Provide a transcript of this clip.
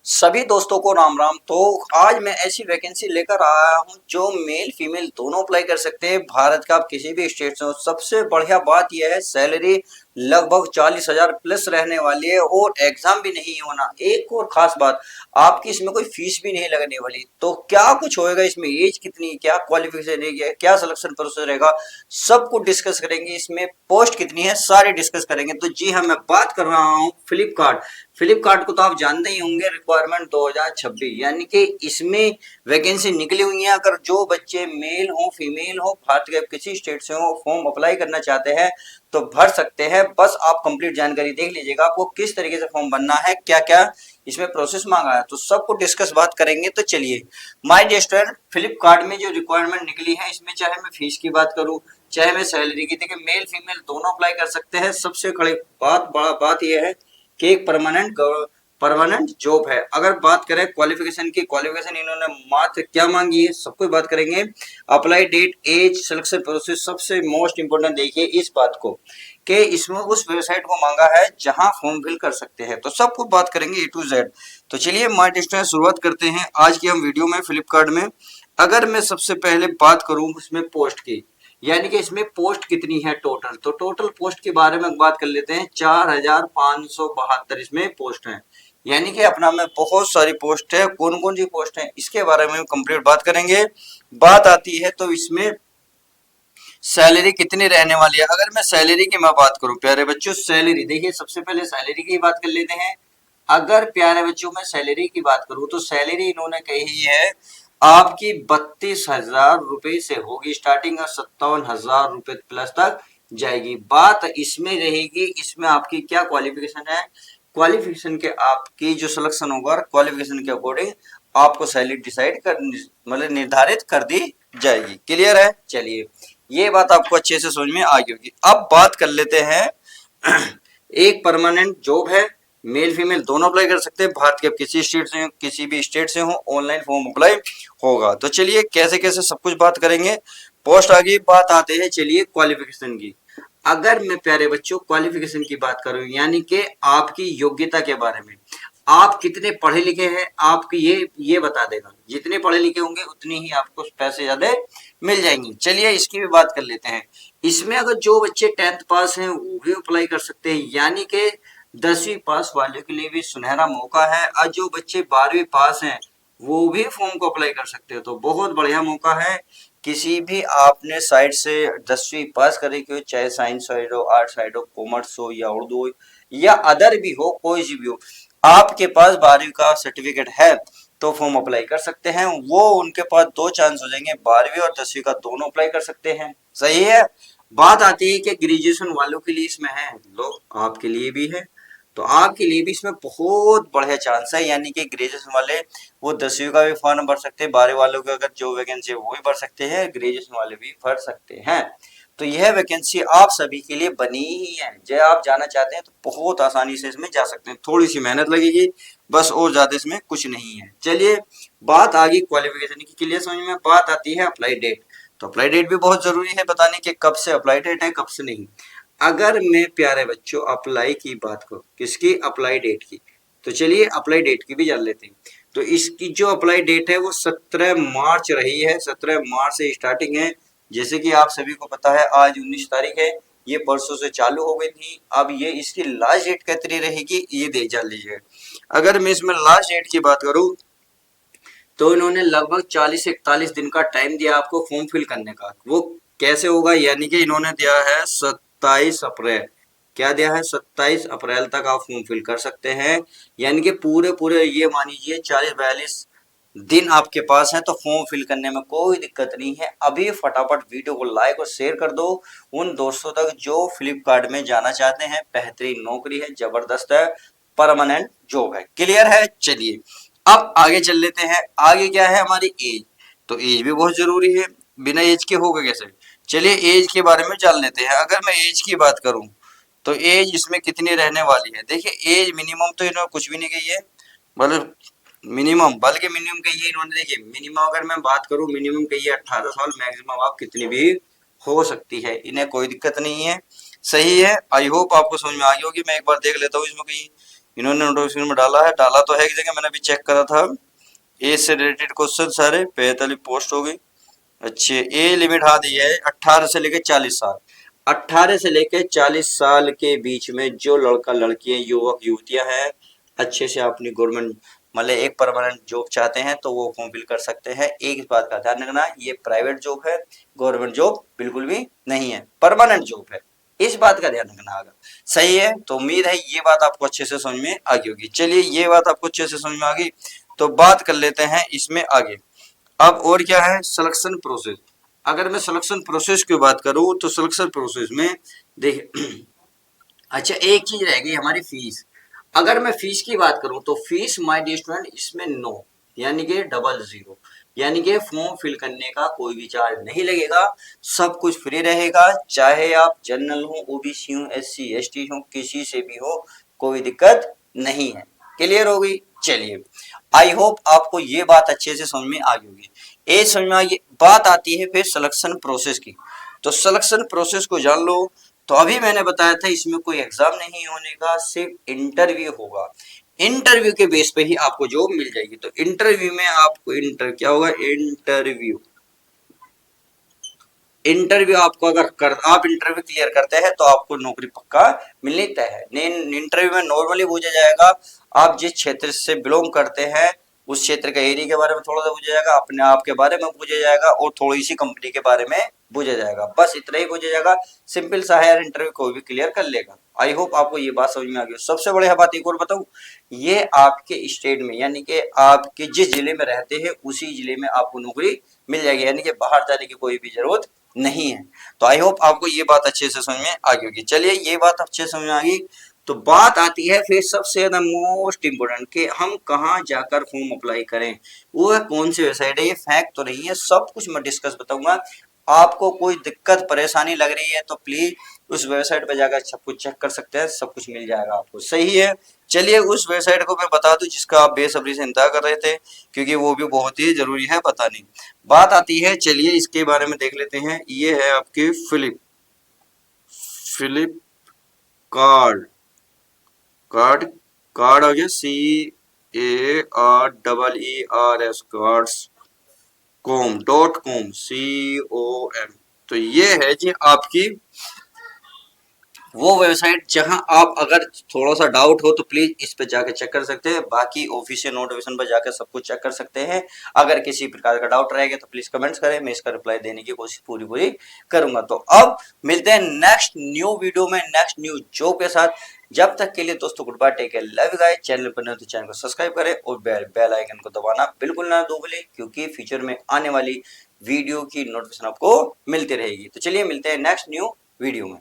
सभी दोस्तों को राम राम। तो आज मैं ऐसी वैकेंसी लेकर आया हूं जो मेल फीमेल दोनों अप्लाई कर सकते हैं। भारत का आप किसी भी स्टेट से हो। सबसे बढ़िया बात यह है सैलरी लगभग 40,000 प्लस रहने वाली है और एग्जाम भी नहीं होना। एक और खास बात, आपकी इसमें कोई फीस भी नहीं लगने वाली। तो क्या कुछ होएगा इसमें, एज कितनी, क्या क्वालिफिकेशन रहेगी, क्या सिलेक्शन प्रोसेस रहेगा, सब कुछ डिस्कस करेंगे। इसमें पोस्ट कितनी है सारे डिस्कस करेंगे। तो जी हाँ, मैं बात कर रहा हूँ फ्लिपकार्ट। फ्लिपकार्ट को तो आप जानते ही होंगे, रिक्वायरमेंट 2026 यानी कि इसमें वैकेंसी निकली हुई है। अगर जो बच्चे मेल हो फीमेल हो भारत के किसी स्टेट से हो फॉर्म अप्लाई करना चाहते हैं तो भर सकते हैं। बस आप कंप्लीट जानकारी देख लीजिएगा, आपको किस तरीके से फॉर्म भरना है, क्या क्या इसमें प्रोसेस मांगा है, तो सबको डिस्कस बात करेंगे। तो चलिए, माय डियर स्टूडेंट, फ्लिपकार्ट में जो रिक्वायरमेंट निकली है इसमें चाहे मैं फीस की बात करूं चाहे मैं सैलरी की, देखिए मेल फीमेल दोनों अप्लाई कर सकते हैं। सबसे बड़ा बात यह है कि एक परमानेंट जॉब है। अगर बात करें क्वालिफिकेशन की, क्वालिफिकेशन इन्होंने मात्र क्या मांगी है सब कुछ बात करेंगे। Apply date, age, selection process, सबसे मोस्ट इंपोर्टेंट देखिए इस बात को कि इसमें उस वेबसाइट को मांगा है जहां फॉर्म फिल कर सकते हैं। तो सब कुछ बात करेंगे A to Z। तो चलिए माय डियर शुरुआत करते हैं आज की हम वीडियो में फ्लिपकार्ट में। अगर मैं सबसे पहले बात करूं उसमें पोस्ट की, यानी कि इसमें पोस्ट कितनी है टोटल, तो टोटल पोस्ट के बारे में बात कर लेते हैं। 4,572 इसमें पोस्ट है, यानी कि अपना में बहुत सारी पोस्ट है। कौन कौन सी पोस्ट है इसके बारे में कंप्लीट बात करेंगे। बात आती है तो इसमें सैलरी कितनी रहने वाली है। अगर मैं सैलरी की मैं बात करूं प्यारे बच्चों, सैलरी देखिए सबसे पहले सैलरी की बात कर लेते हैं। अगर प्यारे बच्चों में सैलरी की बात करूं तो सैलरी इन्होंने कही है आपकी 32,000 रुपए से होगी स्टार्टिंग और 57,000 रुपए प्लस तक जाएगी। बात इसमें रहेगी इसमें आपकी क्या क्वालिफिकेशन है, क्वालिफिकेशन के आपकी जो सिलेक्शन होगा क्वालिफिकेशन के अकॉर्डिंग आपको सैलरी डिसाइड कर मतलब निर्धारित कर दी जाएगी। क्लियर है? चलिए, ये बात आपको अच्छे से समझ में आ गई होगी। अब बात कर लेते हैं एक परमानेंट जॉब है, मेल फीमेल दोनों अप्लाई कर सकते हैं। भारत के किसी स्टेट से किसी भी स्टेट से हो ऑनलाइन फॉर्म अप्लाई होगा। तो चलिए कैसे कैसे सब कुछ बात करेंगे। पोस्ट आ गई, बात आते हैं चलिए क्वालिफिकेशन की। अगर मैं प्यारे बच्चों क्वालिफिकेशन की बात करूं यानी कि आपकी योग्यता के बारे में, आप कितने पढ़े लिखे हैं आपकी ये बता देगा। जितने पढ़े लिखे होंगे उतनी ही आपको पैसे ज्यादा मिल जाएंगे। चलिए इसकी भी बात कर लेते हैं। इसमें अगर जो बच्चे 10th पास हैं वो भी अप्लाई कर सकते हैं, यानी कि 10वीं पास वाले के लिए भी सुनहरा मौका है। और जो बच्चे 12वीं पास हैं वो भी फॉर्म को अप्लाई कर सकते हो। तो बहुत बढ़िया मौका है। किसी भी आपने साइड से 10वीं पास करे हो, चाहे साइंस साइड हो, आर्ट साइड हो, कॉमर्स हो या उर्दू हो या अदर भी हो, कोई सी भी हो, आपके पास 12वीं का सर्टिफिकेट है तो फॉर्म अप्लाई कर सकते हैं। वो उनके पास दो चांस हो जाएंगे, 12वीं और 10वीं का दोनों अप्लाई कर सकते हैं। सही है। बात आती है कि ग्रेजुएशन वालों के लिए इसमें है, लो आपके लिए भी है। तो आपके लिए भी इसमें बहुत बढ़िया चांस है, यानी कि ग्रेजुएशन वाले वो 10वीं का भी फॉर्म भर सकते हैं, 12वीं वालों की अगर जो वैकेंसी है वो भी भर सकते हैं, ग्रेजुएशन वाले भी भर सकते हैं। तो यह वैकेंसी आप सभी के लिए बनी ही है। जो आप जाना चाहते हैं तो बहुत आसानी से इसमें जा सकते हैं। थोड़ी सी मेहनत लगेगी बस, और ज्यादा इसमें कुछ नहीं है। चलिए बात आ गई क्वालिफिकेशन की, क्लियर समझ में। बात आती है अप्लाई डेट। तो अप्लाई डेट भी बहुत जरूरी है बताने की, कब से अप्लाई डेट है कब से नहीं। अगर मैं प्यारे बच्चों अप्लाई की बात करूं, किसकी, अप्लाई डेट की, तो चलिए अप्लाई डेट की भी जान लेते हैं। तो इसकी जो अप्लाई डेट है वो 17 मार्च रही है। 17 मार्च से स्टार्टिंग है। जैसे कि आप सभी को पता है आज 19 तारीख है, ये परसों से चालू हो गई थी। अब ये इसकी लास्ट डेट कितनी रहेगी ये दे जान लीजिए। अगर मैं इसमें लास्ट डेट की बात करूं तो इन्होंने लगभग 40 से 41 दिन का टाइम दिया आपको फॉर्म फिल करने का। वो कैसे होगा, यानी कि इन्होंने दिया है 27 अप्रैल। क्या दिया है, 27 अप्रैल तक आप फॉर्म फिल कर सकते हैं। यानी कि पूरे पूरे ये मान लीजिए 40-42 दिन आपके पास है। तो फॉर्म फिल करने में कोई दिक्कत नहीं है। अभी फटाफट वीडियो को लाइक और शेयर कर दो उन दोस्तों तक जो फ्लिपकार्ट में जाना चाहते हैं। बेहतरीन नौकरी है, जबरदस्त है, परमानेंट जॉब है। क्लियर है? चलिए अब आगे चल लेते हैं। आगे क्या है हमारी एज। तो एज भी बहुत जरूरी है, बिना एज के होगा कैसे। चलिए एज के बारे में जान लेते हैं। अगर मैं एज की बात करूं तो एज इसमें कितनी रहने वाली है। देखिए एज मिनिमम तो इन्होंने कुछ भी नहीं कही है, मतलब मिनिमम, बल्कि मिनिमम कही है इन्होंने। देखिए मिनिमम अगर मैं बात करूं, मिनिमम कही है 18 साल, मैक्सिमम आप कितनी भी हो सकती है, इन्हें कोई दिक्कत नहीं है। सही है, आई होप आपको समझ में आ गई होगी। मैं एक बार देख लेता हूँ इसमें कहीं इन्होंने नोटिफिकेशन में डाला है, डाला तो है एक जगह, मैंने अभी चेक करा था। ए से रिलेटेड क्वेश्चन सारे 45 पोस्ट हो गई। अच्छे ए लिमिट हाँ दी है 18 से लेके 40 साल। 18 से लेके 40 साल के बीच में जो लड़का लड़कियां युवक युवतियां हैं, अच्छे से अपनी गवर्नमेंट मतलब एक परमानेंट जॉब चाहते हैं तो वो फॉर्म फिल कर सकते हैं। एक इस बात का ध्यान रखना, ये प्राइवेट जॉब है, गवर्नमेंट जॉब बिल्कुल भी नहीं है, परमानेंट जॉब है, इस बात का ध्यान रखना। अगर सही है तो उम्मीद है ये बात आपको अच्छे से समझ में आ गई होगी। चलिए ये बात आपको अच्छे से समझ में आ गई तो बात कर लेते हैं इसमें आगे। अब और क्या है, सिलेक्शन प्रोसेस। अगर मैं सिलेक्शन प्रोसेस की बात करूं तो सिलेक्शन प्रोसेस में देखिए अच्छा एक चीज रह गई हमारी फीस। अगर मैं फीस की बात करूं तो फीस माय डियर स्टूडेंट इसमें नो, यानी कि 00, यानी कि फॉर्म फिल करने का कोई भी चार्ज नहीं लगेगा, सब कुछ फ्री रहेगा, चाहे आप जनरल हो, ओबीसी हो, एससी एसटी हो, किसी से भी हो, कोई दिक्कत नहीं है। क्लियर हो गई। चलिए आई होप आपको ये बात अच्छे से समझ में आ गई होगी। ये समझ में आ गई, बात आती है फिर सिलेक्शन प्रोसेस की। तो सिलेक्शन प्रोसेस को जान लो। तो अभी मैंने बताया था इसमें कोई एग्जाम नहीं होने का, सिर्फ इंटरव्यू होगा। इंटरव्यू के बेस पे ही आपको जॉब मिल जाएगी। तो इंटरव्यू में आपको क्या होगा, इंटरव्यू। इंटरव्यू आपको आप इंटरव्यू क्लियर करते हैं तो आपको नौकरी पक्का मिलनी तय है। इंटरव्यू में नॉर्मली पूछा जाएगा आप जिस क्षेत्र से बिलोंग करते हैं उस क्षेत्र के एरिया के बारे में थोड़ा सा पूछा जाएगा, अपने आप के बारे में पूछा जाएगा और थोड़ी सी कंपनी के बारे में पूछा जाएगा, बस इतना ही पूछा जाएगा। सिंपल सा है यार, इंटरव्यू कोई भी क्लियर कर लेगा। आई होप आपको ये बात समझ में आ गई। सबसे बढ़िया बात एक और बताऊं, ये आपके स्टेट में यानी कि आपके जिस जिले में रहते हैं उसी जिले में आपको नौकरी मिल जाएगी, यानी कि बाहर जाने की कोई भी जरूरत नहीं है। तो आई होप आपको ये बात अच्छे से समझ में आ गई होगी। चलिए ये बात अच्छे से समझ में आ गई तो बात आती है फिर सबसे ज्यादा मोस्ट इंपोर्टेंट कि हम कहाँ जाकर फॉर्म अप्लाई करें, वो है कौन सी वेबसाइट है। ये फैक्ट तो नहीं है, सब कुछ मैं डिस्कस बताऊंगा। आपको कोई दिक्कत परेशानी लग रही है तो प्लीज उस वेबसाइट पर जाकर सब कुछ चेक कर सकते हैं, सब कुछ मिल जाएगा आपको। सही है। चलिए उस वेबसाइट को मैं बता दूं जिसका आप बेसब्री से इंतजार कर रहे थे, क्योंकि वो भी बहुत ही जरूरी है बतानी। बात आती है, चलिए इसके बारे में देख लेते हैं। ये है आपके फिलिप कार्ड कार्ड कार्ड हो गया, CAREERS कार्ड्स .com तो ये है जी आपकी वो वेबसाइट जहां आप अगर थोड़ा सा डाउट हो तो प्लीज इस पे जाकर चेक कर सकते हैं। बाकी ऑफिशियल नोटिफिकेशन पर जाकर सब कुछ चेक कर सकते हैं। अगर किसी प्रकार का डाउट रहेगा तो प्लीज कमेंट्स करें, मैं इसका रिप्लाई देने की कोशिश पूरी करूंगा। तो अब मिलते हैं नेक्स्ट न्यू वीडियो में नेक्स्ट न्यू जॉब के साथ। जब तक के लिए दोस्तों good bye, take care, love you guys. Channel पर नए तो चैनल को सब्सक्राइब करें और बेल आइकन को दबाना बिल्कुल ना भूलें, क्योंकि फ्यूचर में आने वाली वीडियो की नोटिफिकेशन आपको मिलती रहेगी। तो चलिए मिलते हैं नेक्स्ट न्यू वीडियो में।